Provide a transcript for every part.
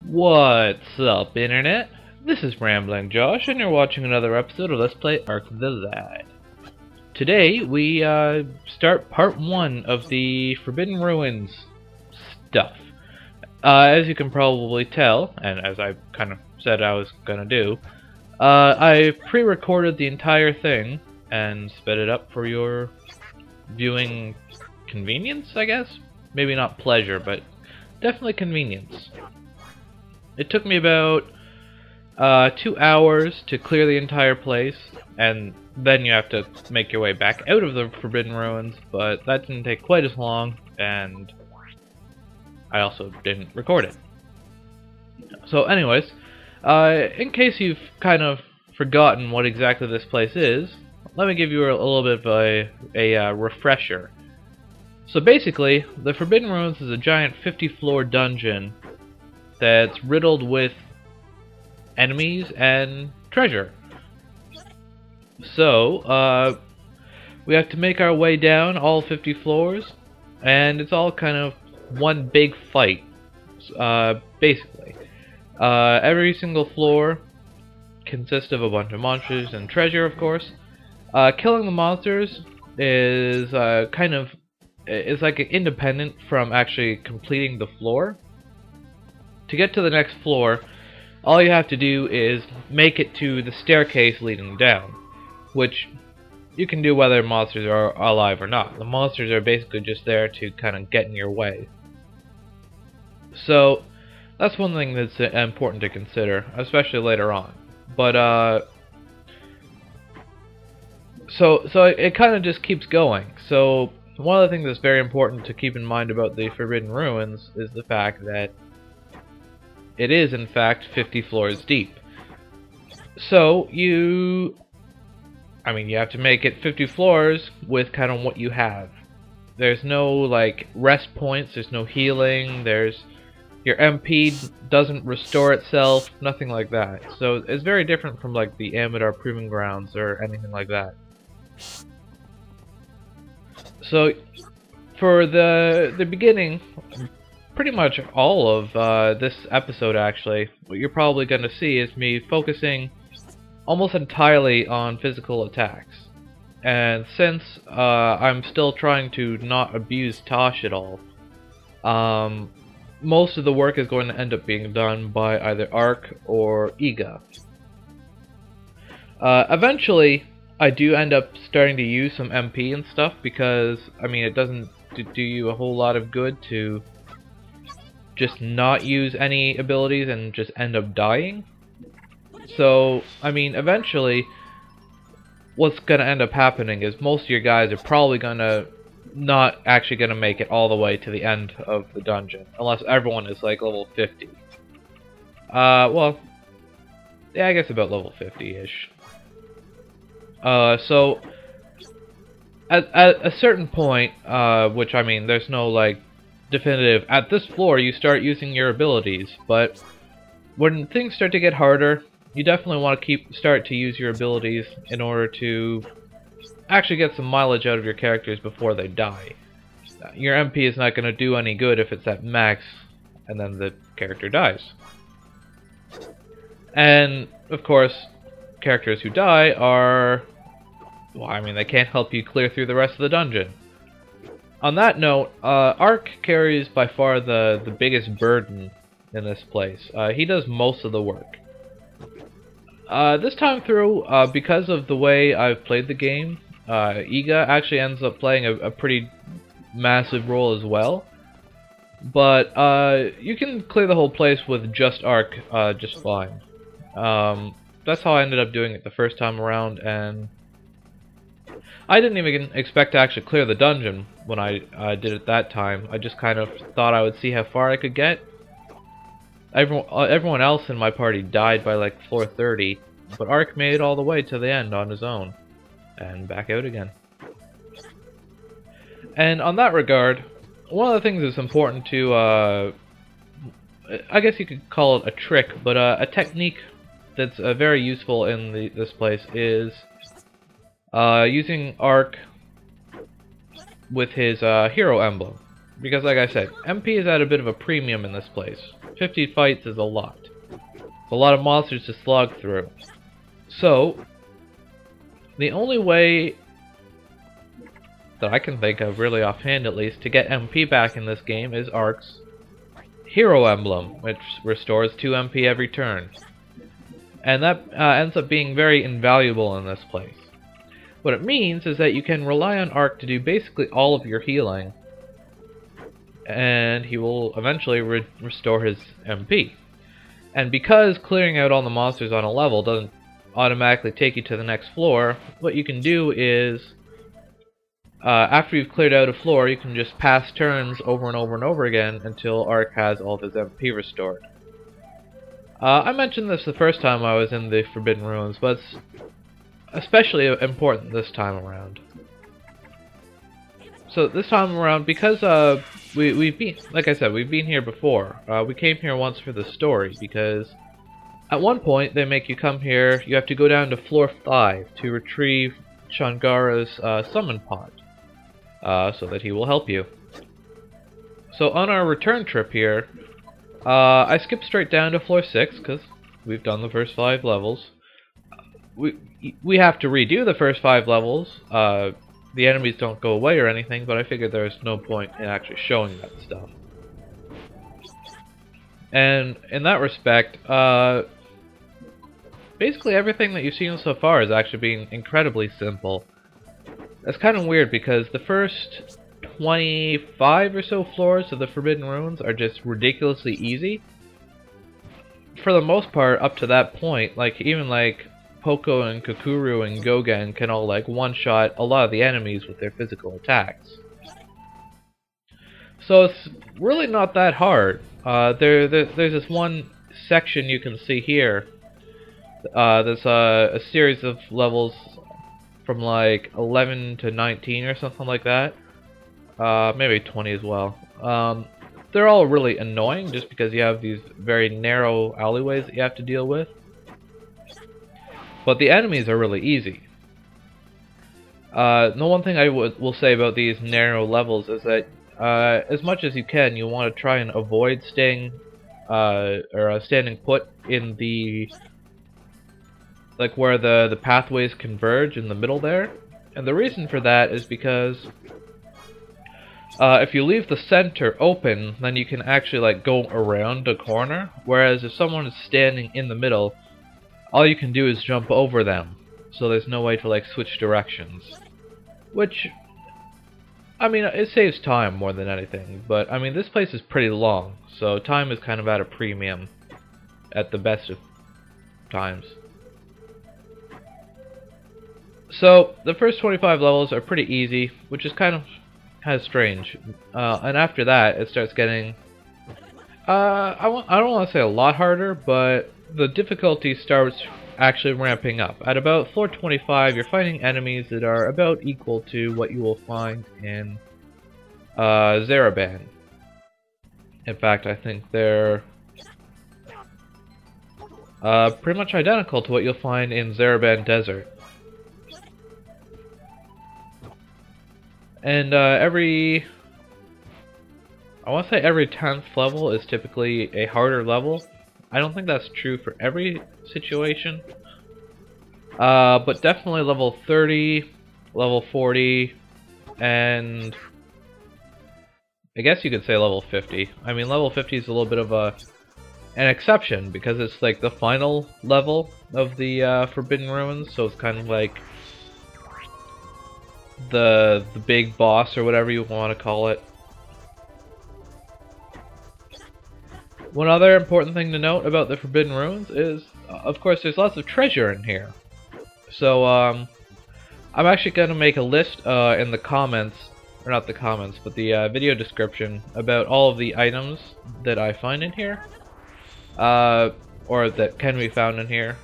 What's up, Internet? This is Rambling Josh, and you're watching another episode of Let's Play Ark of the Lad. Today, we start part 1 of the Forbidden Ruins stuff. As you can probably tell, and as I kind of said I was gonna do, I pre-recorded the entire thing and sped it up for your viewing convenience, I guess? Maybe not pleasure, but definitely convenience. It took me about 2 hours to clear the entire place, and then you have to make your way back out of the Forbidden Ruins, but that didn't take quite as long, and I also didn't record it. So anyways, in case you've kind of forgotten what exactly this place is, let me give you a little bit of a refresher. So basically, the Forbidden Ruins is a giant 50-floor dungeon that's riddled with enemies and treasure. So, we have to make our way down all 50 floors, and it's all kind of one big fight, basically. Every single floor consists of a bunch of monsters and treasure, of course. Killing the monsters is is like independent from actually completing the floor. To get to the next floor, all you have to do is make it to the staircase leading down, which you can do whether monsters are alive or not. The monsters are basically just there to kind of get in your way. So that's one thing that's important to consider, especially later on. But so it kind of just keeps going. So one of the things that's very important to keep in mind about the Forbidden Ruins is the fact that it is, in fact, 50 floors deep. So, you have to make it 50 floors with kind of what you have. There's no, like, rest points, there's no healing, your MP doesn't restore itself, nothing like that. So, it's very different from, like, the Amidar Proving Grounds or anything like that. So, for the beginning, pretty much all of this episode, actually, what you're probably going to see is me focusing almost entirely on physical attacks. And since I'm still trying to not abuse Tosh at all, most of the work is going to end up being done by either Ark or Iga. Eventually, I do end up starting to use some MP and stuff because, it doesn't do you a whole lot of good to just not use any abilities and just end up dying. So, eventually, what's gonna end up happening is most of your guys are probably not actually gonna make it all the way to the end of the dungeon, unless everyone is like level 50. Well, yeah, I guess about level 50-ish. So, at a certain point, which there's no like definitive, at this floor you start using your abilities, but when things start to get harder, you definitely want to start to use your abilities in order to actually get some mileage out of your characters before they die. Your MP is not going to do any good if it's at max and then the character dies. And of course, characters who die are, well, they can't help you clear through the rest of the dungeon. On that note, Ark carries by far the biggest burden in this place. He does most of the work. This time through, because of the way I've played the game, Iga actually ends up playing a pretty massive role as well. But you can clear the whole place with just Ark just fine. That's how I ended up doing it the first time around, and I didn't even expect to actually clear the dungeon when I did it that time. I just kind of thought I would see how far I could get. Everyone else in my party died by like floor 30, but Ark made it all the way to the end on his own, and back out again. And on that regard, one of the things that's important to, I guess you could call it a trick, but a technique that's very useful in this place is using Ark with his hero emblem. Because like I said, MP is at a bit of a premium in this place. 50 fights is a lot. It's a lot of monsters to slog through. So, the only way that I can think of, really offhand at least, to get MP back in this game is Ark's Hero Emblem, which restores 2 MP every turn. And that ends up being very invaluable in this place. What it means is that you can rely on Ark to do basically all of your healing, and he will eventually restore his MP. And because clearing out all the monsters on a level doesn't automatically take you to the next floor, what you can do is, after you've cleared out a floor, you can just pass turns over and over and over again until Ark has all of his MP restored. I mentioned this the first time I was in the Forbidden Ruins, but it's especially important this time around. So this time around, because we've been, like I said, we've been here before. We came here once for the story, because at one point they make you come here. You have to go down to floor 5 to retrieve Shangara's summon pot, so that he will help you. So on our return trip here, I skipped straight down to floor 6 because we've done the first 5 levels. We have to redo the first 5 levels. The enemies don't go away or anything, but I figured there's no point in actually showing that stuff. And in that respect, basically everything that you've seen so far has actually been incredibly simple. That's kind of weird because the first 25 or so floors of the Forbidden Ruins are just ridiculously easy. For the most part, up to that point, like even like Poco and Kokuru and Gogen can all like one-shot a lot of the enemies with their physical attacks. So it's really not that hard. There's this one section you can see here. There's a series of levels from like 11 to 19 or something like that. Maybe 20 as well. They're all really annoying just because you have these very narrow alleyways that you have to deal with. But the enemies are really easy. The one thing I will say about these narrow levels is that as much as you can, you want to try and avoid staying standing put in the where the pathways converge in the middle there. And the reason for that is because if you leave the center open, then you can actually like go around a corner, whereas if someone is standing in the middle, all you can do is jump over them, so there's no way to like switch directions. Which, I mean, it saves time more than anything, but I mean this place is pretty long, so time is kind of at a premium at the best of times. So the first 25 levels are pretty easy, which is kind of strange, and after that it starts getting I don't want to say a lot harder, but the difficulty starts actually ramping up. At about floor 25, you're fighting enemies that are about equal to what you will find in Zaraban. In fact, I think they're pretty much identical to what you'll find in Zaraban Desert. And I want to say every 10th level is typically a harder level. I don't think that's true for every situation. But definitely level 30, level 40, and I guess you could say level 50. I mean, level 50 is a little bit of an exception because it's like the final level of the Forbidden Ruins, so it's kind of like the big boss or whatever you want to call it. One other important thing to note about the Forbidden Ruins is, of course, there's lots of treasure in here. So, I'm actually going to make a list in the comments, or not the comments, but the video description about all of the items that I find in here, or that can be found in here.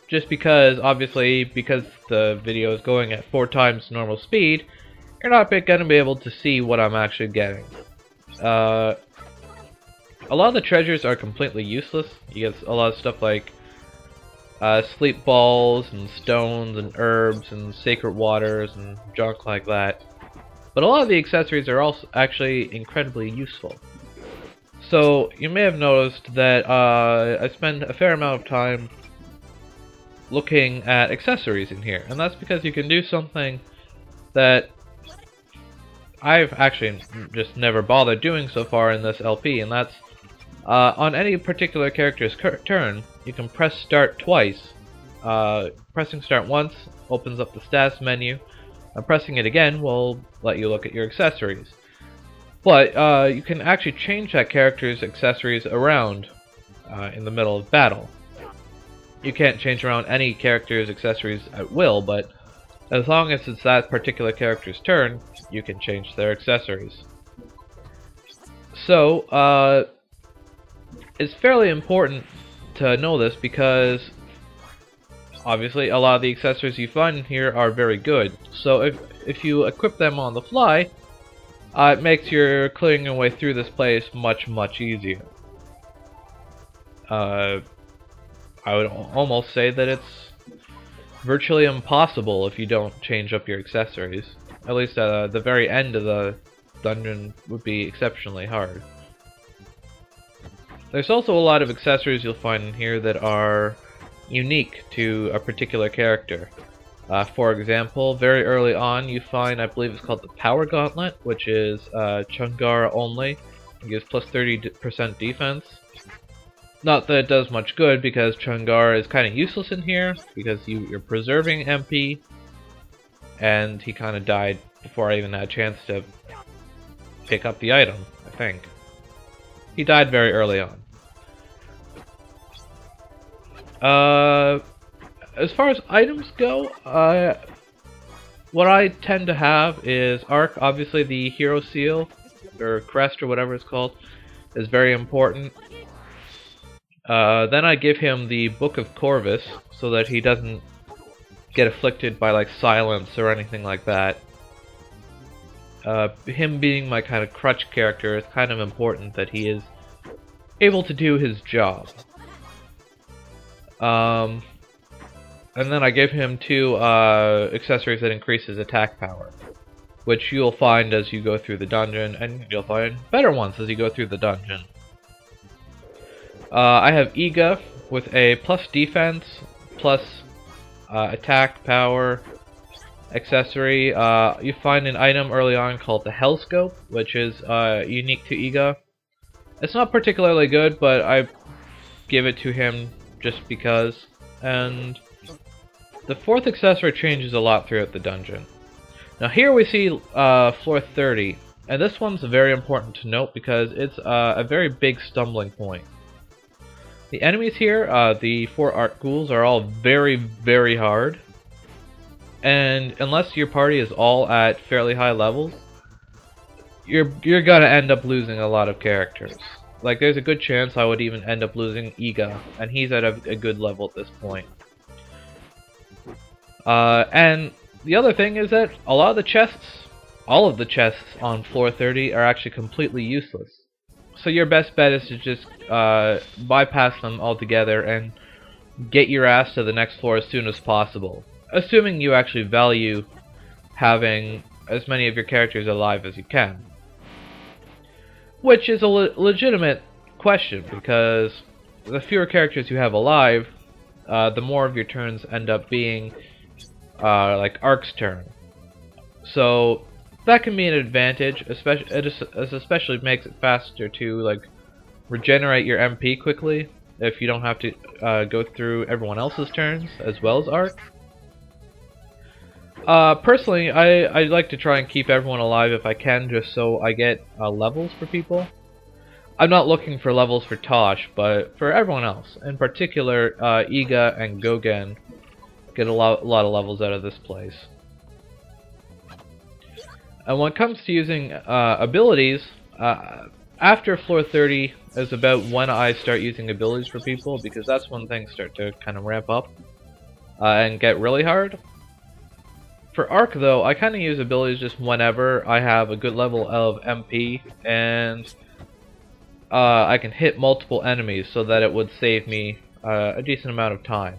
Just because, obviously, because the video is going at 4 times normal speed, you're not going to be able to see what I'm actually getting. A lot of the treasures are completely useless. You get a lot of stuff like sleep balls and stones and herbs and sacred waters and junk like that. But a lot of the accessories are also actually incredibly useful. So you may have noticed that I spend a fair amount of time looking at accessories in here, and that's because you can do something that I've actually just never bothered doing so far in this LP, and that's on any particular character's turn, you can press start twice. Pressing start once opens up the stats menu, and pressing it again will let you look at your accessories. But you can actually change that character's accessories around in the middle of battle. You can't change around any character's accessories at will, but as long as it's that particular character's turn, you can change their accessories. So, it's fairly important to know this because obviously a lot of the accessories you find in here are very good. So if you equip them on the fly, it makes your clearing your way through this place much easier. I would almost say that it's virtually impossible if you don't change up your accessories. At least the very end of the dungeon would be exceptionally hard. There's also a lot of accessories you'll find in here that are unique to a particular character. For example, very early on you find, I believe it's called the Power Gauntlet, which is Chungara only. It gives plus 30% defense. Not that it does much good, because Chungara is kind of useless in here, because you're preserving MP, and he kind of died before I even had a chance to pick up the item, I think. He died very early on. As far as items go, what I tend to have is Arc. Obviously the hero seal, or crest, or whatever it's called, is very important. Then I give him the Book of Corvus, so that he doesn't get afflicted by like silence or anything like that. Him being my kind of crutch character, it's kind of important that he is able to do his job. And then I give him 2 accessories that increase his attack power, which you'll find as you go through the dungeon, and you'll find better ones as you go through the dungeon. I have Iga with a plus defense, plus attack power accessory. You find an item early on called the Hellscope, which is unique to Iga. It's not particularly good, but I give it to him just because. And the 4th accessory changes a lot throughout the dungeon. Now here we see floor 30, and this one's very important to note because it's a very big stumbling point. The enemies here, the 4 Arc Ghouls, are all very hard, and unless your party is all at fairly high levels, you're gonna end up losing a lot of characters. Like, there's a good chance I would even end up losing Iga, and he's at a good level at this point. And the other thing is that a lot of the chests, all of the chests on floor 30 are actually completely useless. So your best bet is to just bypass them altogether and get your ass to the next floor as soon as possible. Assuming you actually value having as many of your characters alive as you can. Which is a legitimate question, because the fewer characters you have alive, the more of your turns end up being like Arc's turn. So that can be an advantage, especially makes it faster to like regenerate your MP quickly if you don't have to go through everyone else's turns as well as Arc. Personally, I like to try and keep everyone alive if I can, just so I get levels for people. I'm not looking for levels for Tosh, but for everyone else. In particular, Iga and Gogen get a lot of levels out of this place. And when it comes to using abilities, after floor 30 is about when I start using abilities for people, because that's when things start to kind of ramp up and get really hard. For Arc, though, I kind of use abilities just whenever I have a good level of MP and I can hit multiple enemies, so that it would save me a decent amount of time.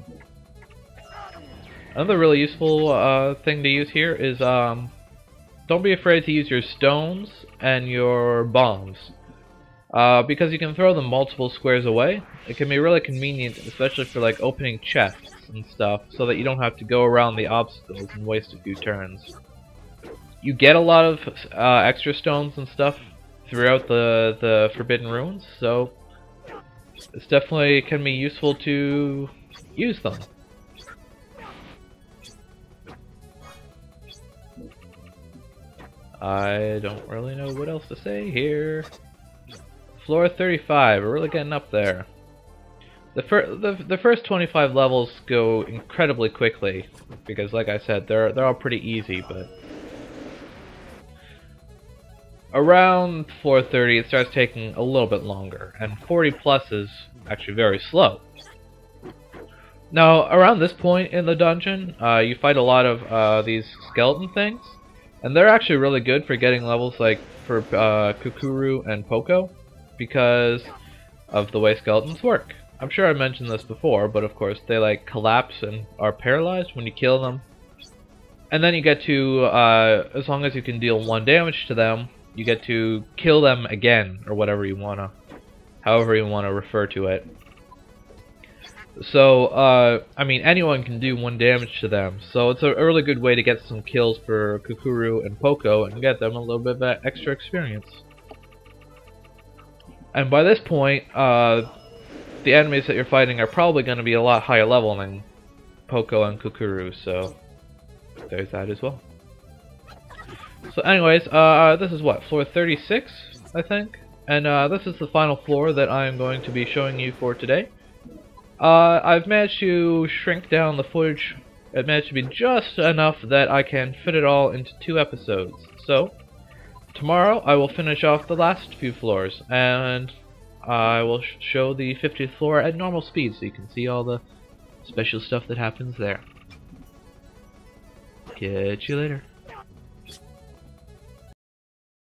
Another really useful thing to use here is don't be afraid to use your stones and your bombs. because you can throw them multiple squares away. It can be really convenient, especially for like opening chests and stuff, so that you don't have to go around the obstacles and waste a few turns. You get a lot of extra stones and stuff throughout the Forbidden Ruins, so it's definitely can be useful to use them. I don't really know what else to say here. Floor 35, we're really getting up there. The first 25 levels go incredibly quickly because, like I said, they're all pretty easy, but around floor 30 it starts taking a little bit longer, and 40 plus is actually very slow. Now, around this point in the dungeon, you fight a lot of these skeleton things, and they're actually really good for getting levels like for Kukuru and Poco, because of the way skeletons work. I'm sure I mentioned this before, but of course they like collapse and are paralyzed when you kill them. And then you get to, as long as you can deal 1 damage to them, you get to kill them again, or whatever you wanna, however you wanna refer to it. So, I mean, anyone can do 1 damage to them, so it's a really good way to get some kills for Kukuru and Poco and get them a little bit of extra experience. And by this point, the enemies that you're fighting are probably going to be a lot higher level than Poco and Kukuru, so there's that as well. So anyways, this is what, floor 36, I think? And this is the final floor that I am going to be showing you for today. I've managed to shrink down the footage. It managed to be just enough that I can fit it all into 2 episodes. So, tomorrow I will finish off the last few floors, and I will show the 50th floor at normal speed so you can see all the special stuff that happens there. Catch you later.